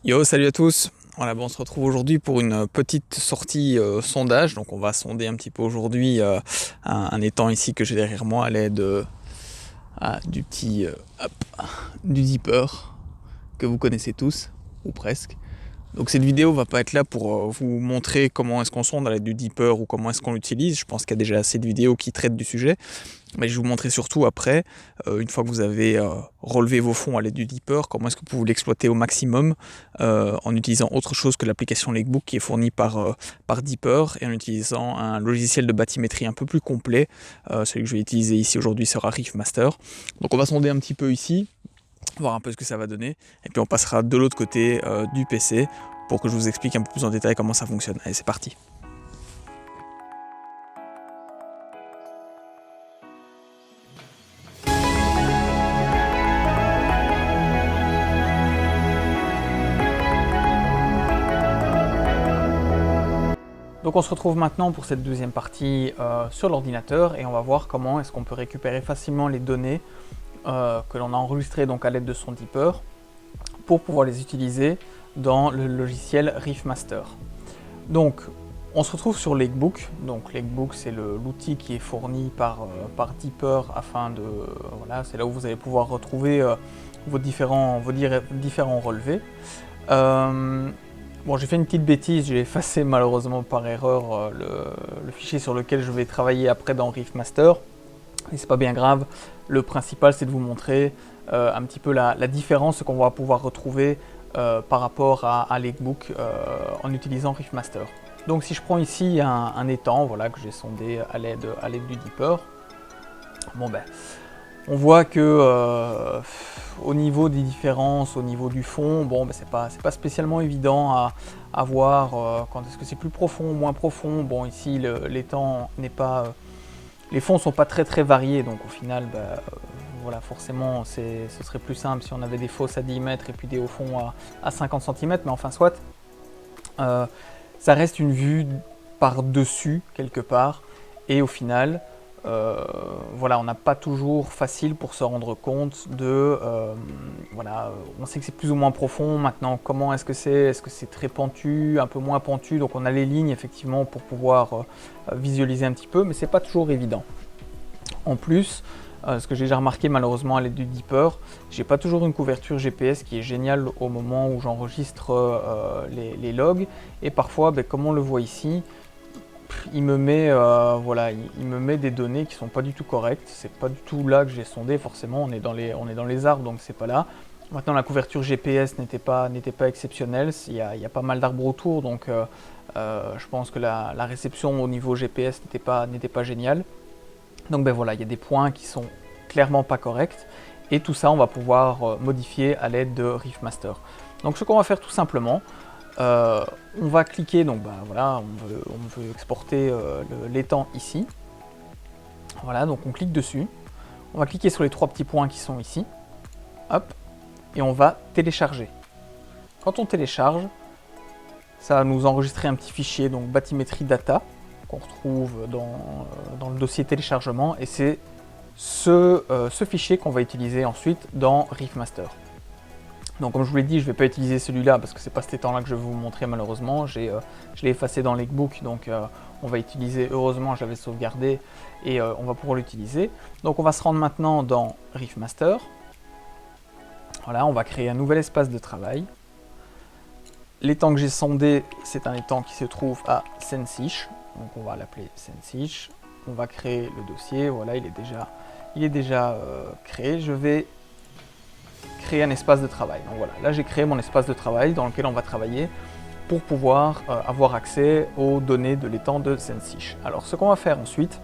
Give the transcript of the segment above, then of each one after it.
Yo, salut à tous. Voilà, bon, on se retrouve aujourd'hui pour une petite sortie sondage. Donc, on va sonder un petit peu aujourd'hui un étang ici que j'ai derrière moi à l'aide du petit hop, du zipper que vous connaissez tous ou presque. Donc cette vidéo va pas être là pour vous montrer comment est-ce qu'on sonde à l'aide du Deeper ou comment est-ce qu'on l'utilise. Je pense qu'il y a déjà assez de vidéos qui traitent du sujet. Mais je vais vous montrer surtout après, une fois que vous avez relevé vos fonds à l'aide du Deeper, comment est-ce que vous pouvez l'exploiter au maximum en utilisant autre chose que l'application Lakebook qui est fournie par Deeper et en utilisant un logiciel de bathymétrie un peu plus complet. Celui que je vais utiliser ici aujourd'hui sera Reefmaster. Donc on va sonder un petit peu ici, voir un peu ce que ça va donner, et puis on passera de l'autre côté du PC pour que je vous explique un peu plus en détail comment ça fonctionne. Allez, c'est parti. Donc on se retrouve maintenant pour cette deuxième partie sur l'ordinateur et on va voir comment est-ce qu'on peut récupérer facilement les données que l'on a enregistrées donc à l'aide de son Deeper pour pouvoir les utiliser dans le logiciel Reefmaster. Donc on se retrouve sur Lakebook. Donc Lakebook c'est l'outil qui est fourni par Deeper afin de... voilà, c'est là où vous allez pouvoir retrouver vos différents relevés. Bon, j'ai fait une petite bêtise, j'ai effacé malheureusement par erreur le fichier sur lequel je vais travailler après dans Reefmaster. Et c'est pas bien grave, le principal c'est de vous montrer un petit peu la différence qu'on va pouvoir retrouver par rapport à Lakebook en utilisant Reefmaster. Donc si je prends ici un étang voilà, que j'ai sondé à l'aide du Deeper, bon ben, on voit que au niveau des différences, au niveau du fond, bon, ben, c'est pas spécialement évident à voir quand est-ce que c'est plus profond, moins profond. Bon, ici, l'étang n'est pas... les fonds sont pas très variés, donc au final, ben, voilà, forcément, ce serait plus simple si on avait des fosses à 10 mètres et puis des hauts fonds à 50 cm, mais enfin, soit. Ça reste une vue par-dessus, quelque part, et au final... voilà, on n'a pas toujours facile pour se rendre compte de... voilà, on sait que c'est plus ou moins profond. Maintenant, comment est-ce que c'est? Est-ce que c'est très pentu, un peu moins pentu? Donc on a les lignes effectivement pour pouvoir visualiser un petit peu, mais c'est pas toujours évident. En plus, ce que j'ai déjà remarqué malheureusement à l'aide du Deeper, j'ai pas toujours une couverture GPS qui est géniale au moment où j'enregistre les logs. Et parfois, ben, comme on le voit ici, il me met, voilà, il me met des données qui sont pas du tout correctes. C'est pas du tout là que j'ai sondé. Forcément, on est dans les arbres, donc c'est pas là. Maintenant, la couverture GPS n'était pas exceptionnelle. Il y a pas mal d'arbres autour, donc je pense que la réception au niveau GPS n'était pas géniale. Donc ben voilà, il y a des points qui sont clairement pas corrects. Et tout ça, on va pouvoir modifier à l'aide de Reefmaster. Donc ce qu'on va faire tout simplement, on va cliquer, donc bah, voilà, on veut exporter l'étang ici. Voilà, donc on clique dessus. On va cliquer sur les trois petits points qui sont ici. Hop, et on va télécharger. Quand on télécharge, ça va nous enregistrer un petit fichier, donc bathymétrie data, qu'on retrouve dans le dossier téléchargement, et c'est ce fichier qu'on va utiliser ensuite dans Reefmaster. Donc comme je vous l'ai dit, je ne vais pas utiliser celui-là parce que c'est pas cet étang-là que je vais vous montrer malheureusement. Je l'ai effacé dans Lakebook, donc on va utiliser, heureusement je l'avais sauvegardé et on va pouvoir l'utiliser. Donc on va se rendre maintenant dans Reefmaster. Voilà, on va créer un nouvel espace de travail. L'étang que j'ai sondé, c'est un étang qui se trouve à Sensish. Donc on va l'appeler Sensish. On va créer le dossier, voilà, il est déjà créé. Je vais créer un espace de travail. Donc voilà, là j'ai créé mon espace de travail dans lequel on va travailler pour pouvoir avoir accès aux données de l'étang de Sensish. Alors ce qu'on va faire ensuite,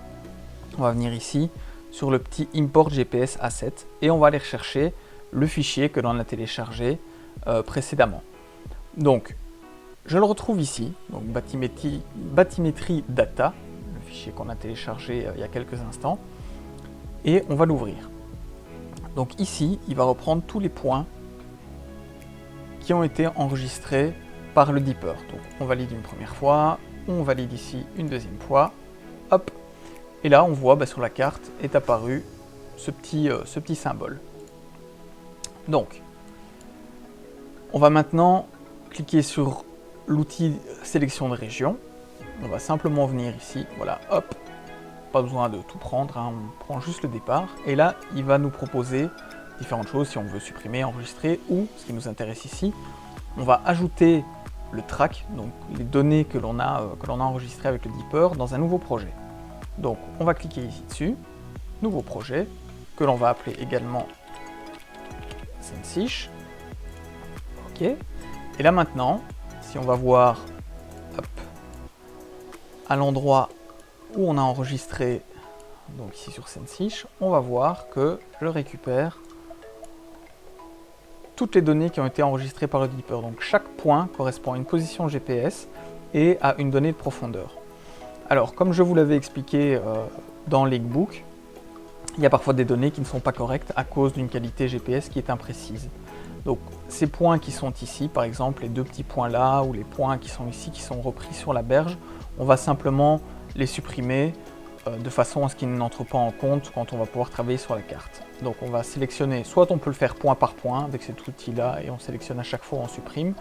on va venir ici sur le petit Import GPS Asset et on va aller rechercher le fichier que l'on a téléchargé précédemment. Donc je le retrouve ici, donc bathymétrie data, le fichier qu'on a téléchargé il y a quelques instants, et on va l'ouvrir. Donc ici, il va reprendre tous les points qui ont été enregistrés par le Deeper. Donc on valide une première fois, on valide ici une deuxième fois, hop, et là on voit sur la carte est apparu ce petit symbole. Donc, on va maintenant cliquer sur l'outil sélection de région. On va simplement venir ici, voilà, hop, pas besoin de tout prendre, hein, on prend juste le départ. Et là, il va nous proposer différentes choses si on veut supprimer, enregistrer, ou, ce qui nous intéresse ici, on va ajouter le track, donc les données que l'on a enregistrées avec le Deeper dans un nouveau projet. Donc on va cliquer ici dessus, nouveau projet, que l'on va appeler également Sensish. Ok. Et là maintenant, si on va voir hop, à l'endroit où on a enregistré, donc ici sur Sensish, on va voir que je récupère toutes les données qui ont été enregistrées par le Deeper. Donc chaque point correspond à une position GPS et à une donnée de profondeur. Alors comme je vous l'avais expliqué dans Logbook, il y a parfois des données qui ne sont pas correctes à cause d'une qualité GPS qui est imprécise. Donc ces points qui sont ici, par exemple les deux petits points là, ou les points qui sont ici, qui sont repris sur la berge, on va simplement les supprimer de façon à ce qu'ils n'entrent pas en compte quand on va pouvoir travailler sur la carte. Donc on va sélectionner, soit on peut le faire point par point avec cet outil là et on sélectionne à chaque fois, on supprime,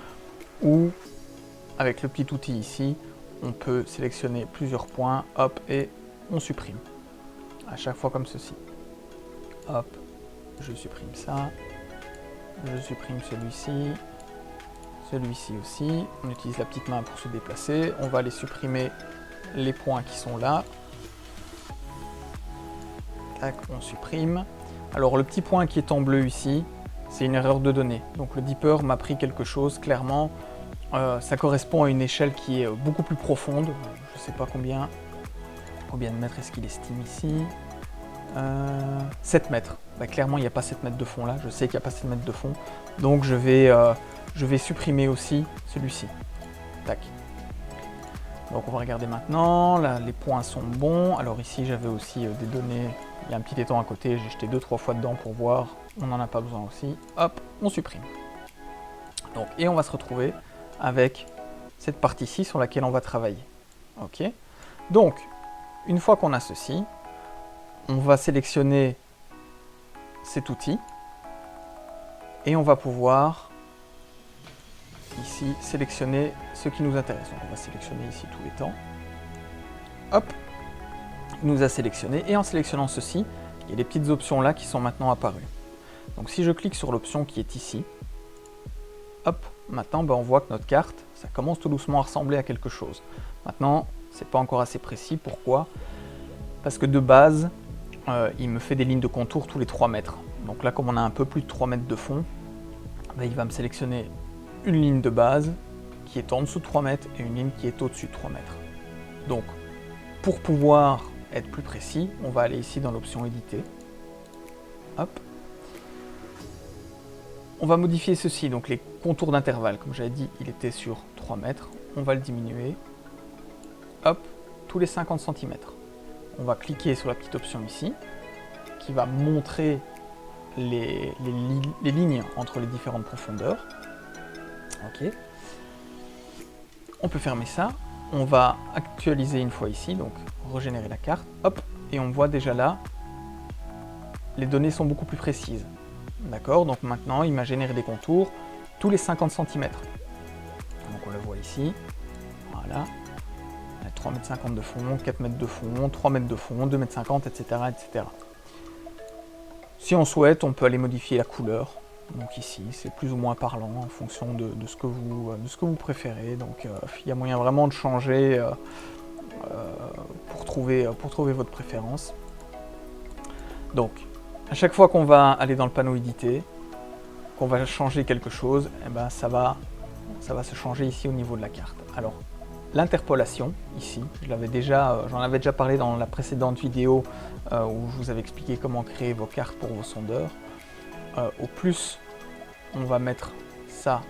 ou avec le petit outil ici, on peut sélectionner plusieurs points, hop, et on supprime. À chaque fois comme ceci. Hop, je supprime ça, je supprime celui-ci, celui-ci aussi. On utilise la petite main pour se déplacer. On va aller supprimer les points qui sont là. Tac, on supprime. Alors le petit point qui est en bleu ici, c'est une erreur de données. Donc le Deeper m'a pris quelque chose, clairement. Ça correspond à une échelle qui est beaucoup plus profonde. Je ne sais pas combien de mètres est-ce qu'il estime ici. 7 mètres. Bah, clairement, il n'y a pas 7 mètres de fond là. Je sais qu'il n'y a pas 7 mètres de fond. Donc je vais supprimer aussi celui-ci. Tac. Donc on va regarder maintenant. Là, les points sont bons. Alors ici, j'avais aussi des données. Il y a un petit étang à côté. J'ai jeté 2-3 fois dedans pour voir. On n'en a pas besoin aussi. Hop, on supprime. Donc, et on va se retrouver avec cette partie-ci sur laquelle on va travailler. Ok. Donc, une fois qu'on a ceci, on va sélectionner cet outil et on va pouvoir ici sélectionner ce qui nous intéresse. Donc on va sélectionner ici tous les temps. Hop, il nous a sélectionné et en sélectionnant ceci, il y a des petites options là qui sont maintenant apparues. Donc si je clique sur l'option qui est ici, hop, maintenant on voit que notre carte, ça commence tout doucement à ressembler à quelque chose. Maintenant, c'est pas encore assez précis. Pourquoi? Parce que de base, il me fait des lignes de contour tous les 3 mètres. Donc là, comme on a un peu plus de 3 mètres de fond, ben, il va me sélectionner une ligne de base qui est en dessous de 3 mètres et une ligne qui est au-dessus de 3 mètres. Donc, pour pouvoir être plus précis, on va aller ici dans l'option éditer. Hop. On va modifier ceci, donc les contours d'intervalle. Comme j'avais dit, il était sur 3 mètres. On va le diminuer. Hop, tous les 50 cm. On va cliquer sur la petite option ici, qui va montrer les lignes entre les différentes profondeurs. Ok. On peut fermer ça. On va actualiser une fois ici, donc régénérer la carte. Hop, et on voit déjà là, les données sont beaucoup plus précises. D'accord, donc maintenant il m'a généré des contours tous les 50 cm. Donc on le voit ici. Voilà. 3,50 m de fond, 4 mètres de fond, 3 mètres de fond, 2,50 m, etc., etc. Si on souhaite, on peut aller modifier la couleur. Donc ici, c'est plus ou moins parlant en fonction de ce que vous préférez. Donc il y a moyen vraiment de changer pour trouver votre préférence. Donc, à chaque fois qu'on va aller dans le panneau éditer, qu'on va changer quelque chose, eh ben, ça va se changer ici au niveau de la carte. Alors, l'interpolation, ici, j'en avais déjà parlé dans la précédente vidéo où je vous avais expliqué comment créer vos cartes pour vos sondeurs. Au plus on va mettre ça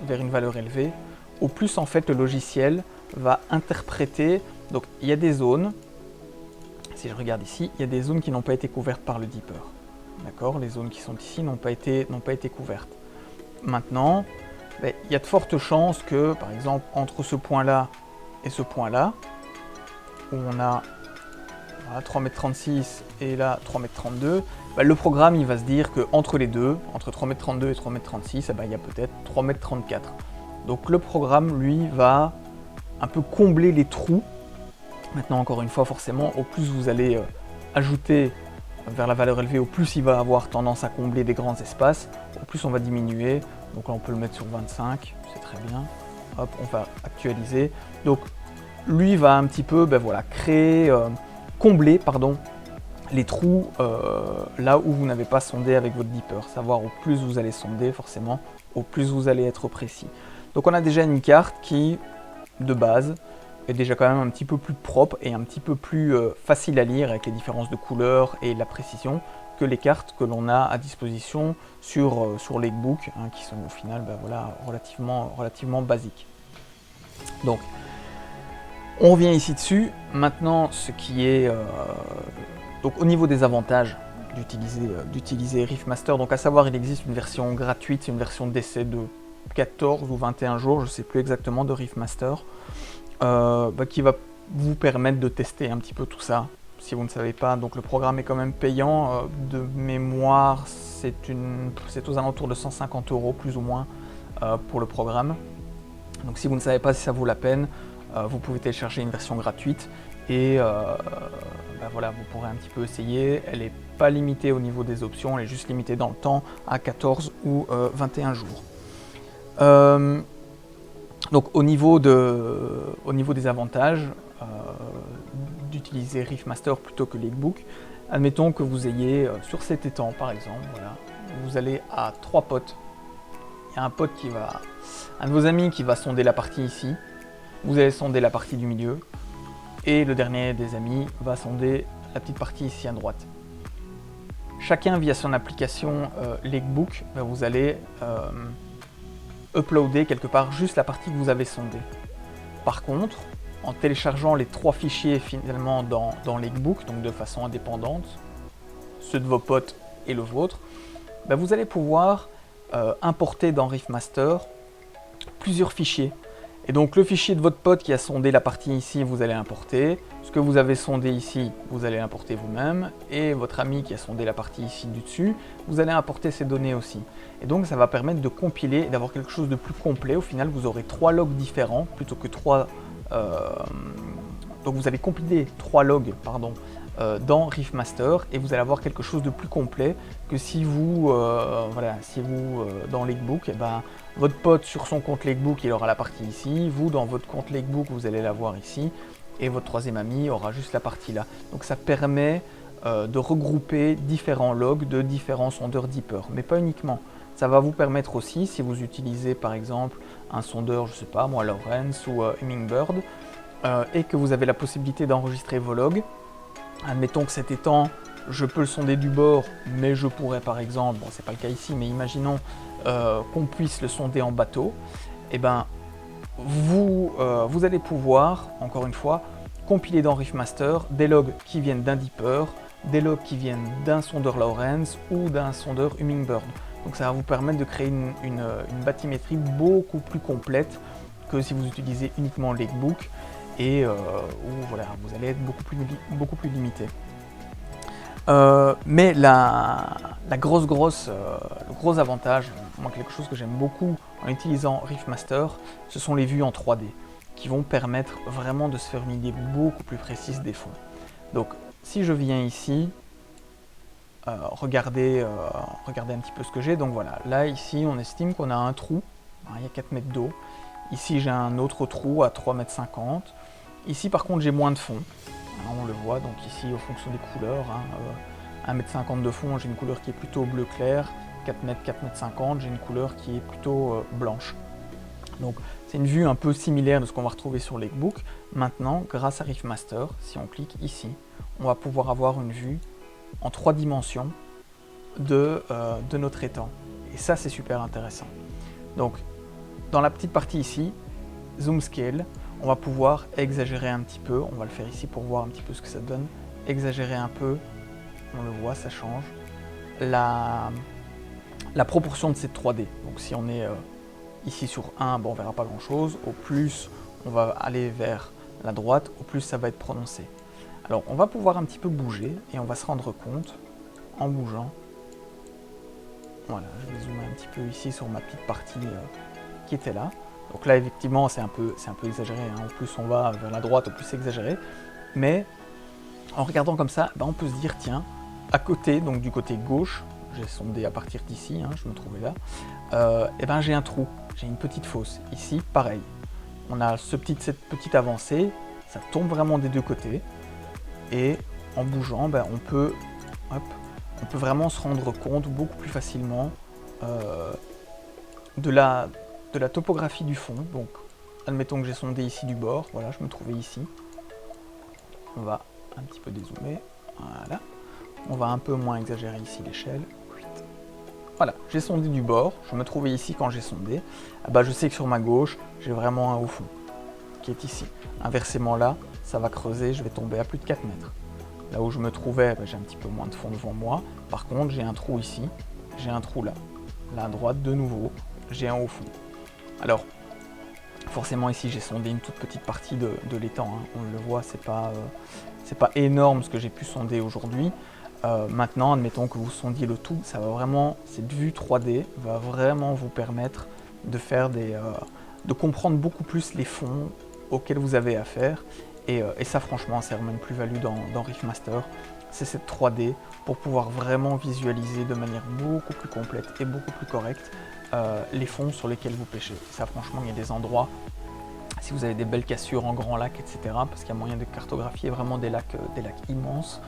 vers une valeur élevée, au plus en fait le logiciel va interpréter. Donc il y a des zones, si je regarde ici, il y a des zones qui n'ont pas été couvertes par le Deeper. D'accord, les zones qui sont ici n'ont pas été couvertes. Maintenant, ben, il y a de fortes chances que, par exemple, entre ce point-là et ce point-là, où on a voilà, 3,36 m et là 3,32 m, bah, le programme il va se dire qu'entre les deux, entre 3,32 m et 3,36 m, eh ben, il y a peut-être 3,34 m. Donc le programme, lui, va un peu combler les trous. Maintenant, encore une fois, forcément, au plus vous allez ajouter vers la valeur élevée, au plus il va avoir tendance à combler des grands espaces, au plus on va diminuer. Donc là, on peut le mettre sur 25, c'est très bien. Hop, on va actualiser. Donc lui va un petit peu voilà, combler les trous là où vous n'avez pas sondé avec votre dipper. Savoir au plus vous allez sonder, forcément, au plus vous allez être précis. Donc on a déjà une carte qui, de base, est déjà quand même un petit peu plus propre et un petit peu plus facile à lire avec les différences de couleurs et la précision que les cartes que l'on a à disposition sur Lakebook, hein, qui sont au final voilà, relativement basiques. Donc, on revient ici dessus. Maintenant, ce qui est... donc au niveau des avantages d'utiliser Riffmaster, donc à savoir il existe une version gratuite, une version d'essai de 14 ou 21 jours, je ne sais plus exactement, de Riffmaster, qui va vous permettre de tester un petit peu tout ça, si vous ne savez pas. Donc le programme est quand même payant, de mémoire c'est aux alentours de 150 € plus ou moins pour le programme. Donc si vous ne savez pas si ça vaut la peine, vous pouvez télécharger une version gratuite et voilà, vous pourrez un petit peu essayer. Elle n'est pas limitée au niveau des options, elle est juste limitée dans le temps à 14 ou 21 jours. Donc au niveau des avantages d'utiliser Riffmaster plutôt que Lakebook, admettons que vous ayez sur cet étang par exemple, voilà, vous allez à 3 potes. Il y a un de vos amis qui va sonder la partie ici, vous allez sonder la partie du milieu, et le dernier des amis va sonder la petite partie ici à droite. Chacun via son application Lakebook, vous allez uploader quelque part juste la partie que vous avez sondée. Par contre, en téléchargeant les 3 fichiers finalement dans Lakebook, donc de façon indépendante, ceux de vos potes et le vôtre, vous allez pouvoir importer dans Riffmaster plusieurs fichiers. Et donc le fichier de votre pote qui a sondé la partie ici, vous allez importer. Ce que vous avez sondé ici, vous allez importer vous-même. Et votre ami qui a sondé la partie ici du dessus, vous allez importer ces données aussi. Et donc ça va permettre de compiler et d'avoir quelque chose de plus complet. Au final, vous aurez 3 logs différents plutôt que 3... donc vous allez compiler 3 logs, dans Riffmaster et vous allez avoir quelque chose de plus complet que si vous, dans Lakebook, votre pote sur son compte Lakebook, il aura la partie ici, vous dans votre compte Lakebook, vous allez la voir ici, et votre troisième ami aura juste la partie là. Donc ça permet de regrouper différents logs de différents sondeurs Dipper, mais pas uniquement. Ça va vous permettre aussi, si vous utilisez par exemple un sondeur, je sais pas moi, Lawrence ou Hummingbird, et que vous avez la possibilité d'enregistrer vos logs. Admettons que cet étang, je peux le sonder du bord, mais je pourrais par exemple, bon c'est pas le cas ici, mais imaginons qu'on puisse le sonder en bateau, et vous allez pouvoir, encore une fois, compiler dans Riffmaster des logs qui viennent d'un Dipper, des logs qui viennent d'un sondeur Lawrence ou d'un sondeur Hummingbird. Donc ça va vous permettre de créer une bathymétrie beaucoup plus complète que si vous utilisez uniquement Lakebook, et où voilà, vous allez être beaucoup plus limité. Mais le gros avantage, moi quelque chose que j'aime beaucoup en utilisant Riffmaster, ce sont les vues en 3D qui vont permettre vraiment de se faire une idée beaucoup plus précise des fonds. Donc si je viens ici, regardez un petit peu ce que j'ai. Donc voilà, là ici on estime qu'on a un trou, il y a 4 mètres d'eau. Ici j'ai un autre trou à 3,50 m. Ici par contre j'ai moins de fond, on le voit, donc ici en fonction des couleurs, 1,50 m de fond, j'ai une couleur qui est plutôt bleu clair, 4 m, 4,50 m, j'ai une couleur qui est plutôt blanche. Donc c'est une vue un peu similaire de ce qu'on va retrouver sur Lakebook. Maintenant, grâce à Riffmaster, si on clique ici, on va pouvoir avoir une vue en 3 dimensions de notre étang. Et ça c'est super intéressant. Donc dans la petite partie ici, Zoom Scale, on va pouvoir exagérer un petit peu, on va le faire ici pour voir un petit peu ce que ça donne, exagérer un peu, on le voit, ça change, la proportion de cette 3D. Donc si on est ici sur 1, on verra pas grand chose, au plus on va aller vers la droite, au plus ça va être prononcé. Alors on va pouvoir un petit peu bouger et on va se rendre compte en bougeant. Voilà, je vais zoomer un petit peu ici sur ma petite partie qui était là. Donc là effectivement c'est un peu exagéré, hein. Au plus on va vers la droite, au plus c'est exagéré. Mais en regardant comme ça, on peut se dire tiens, à côté, donc du côté gauche, j'ai sondé à partir d'ici, hein, je me trouvais là, j'ai un trou, j'ai une petite fosse. Ici, pareil. On a cette petite avancée, ça tombe vraiment des deux côtés. Et en bougeant, on peut vraiment se rendre compte beaucoup plus facilement de la topographie du fond. Donc, admettons que j'ai sondé ici du bord, voilà, je me trouvais ici. On va un petit peu dézoomer, voilà. On va un peu moins exagérer ici l'échelle. Voilà, j'ai sondé du bord, je me trouvais ici quand j'ai sondé. Je sais que sur ma gauche, j'ai vraiment un haut fond qui est ici. Inversement là, ça va creuser, je vais tomber à plus de 4 mètres. Là où je me trouvais, j'ai un petit peu moins de fond devant moi. Par contre, j'ai un trou ici, j'ai un trou là. Là à droite, de nouveau, j'ai un haut fond. Alors, forcément ici, j'ai sondé une toute petite partie de l'étang. Hein. On le voit, c'est pas énorme ce que j'ai pu sonder aujourd'hui. Maintenant, admettons que vous sondiez le tout, ça va vraiment, cette vue 3D va vraiment vous permettre de faire de comprendre beaucoup plus les fonds auxquels vous avez affaire. Et ça, franchement, c'est vraiment une plus-value dans Riffmaster. C'est cette 3D pour pouvoir vraiment visualiser de manière beaucoup plus complète et beaucoup plus correcte les fonds sur lesquels vous pêchez. Ça, franchement, il y a des endroits, si vous avez des belles cassures en grand lac, etc., parce qu'il y a moyen de cartographier vraiment des lacs immenses,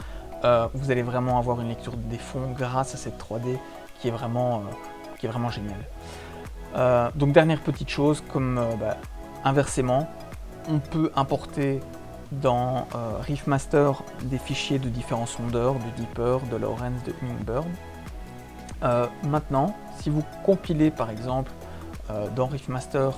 vous allez vraiment avoir une lecture des fonds grâce à cette 3D qui est vraiment géniale. Donc dernière petite chose, comme inversement, on peut importer dans Riffmaster des fichiers de différents sondeurs, de Deeper, de Lowrance, de Hummingbird. Maintenant, si vous compilez par exemple dans Riffmaster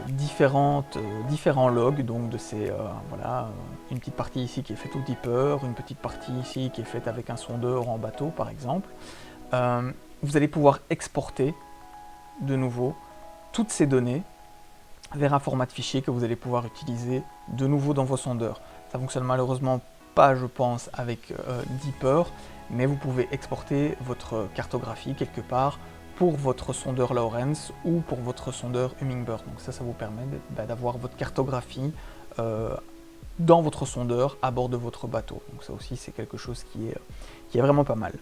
différents logs, donc de ces voilà, une petite partie ici qui est faite au Deeper, une petite partie ici qui est faite avec un sondeur en bateau par exemple, vous allez pouvoir exporter de nouveau toutes ces données vers un format de fichier que vous allez pouvoir utiliser de nouveau dans vos sondeurs. Ça fonctionne malheureusement pas, je pense, avec Deeper, mais vous pouvez exporter votre cartographie quelque part pour votre sondeur Lowrance ou pour votre sondeur Hummingbird. Donc ça vous permet d'avoir votre cartographie dans votre sondeur à bord de votre bateau. Donc ça aussi c'est quelque chose qui est vraiment pas mal.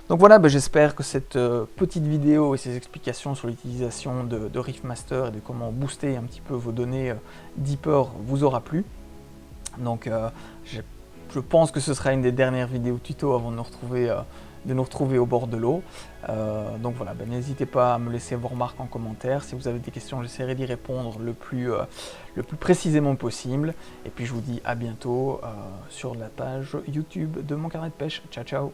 Donc voilà, j'espère que cette petite vidéo et ces explications sur l'utilisation de Riffmaster et de comment booster un petit peu vos données Deeper vous aura plu. Donc je pense que ce sera une des dernières vidéos tuto avant de nous retrouver au bord de l'eau. Donc voilà, n'hésitez pas à me laisser vos remarques en commentaire. Si vous avez des questions, j'essaierai d'y répondre le plus précisément possible. Et puis je vous dis à bientôt sur la page YouTube de Mon Carnet de Pêche. Ciao ciao.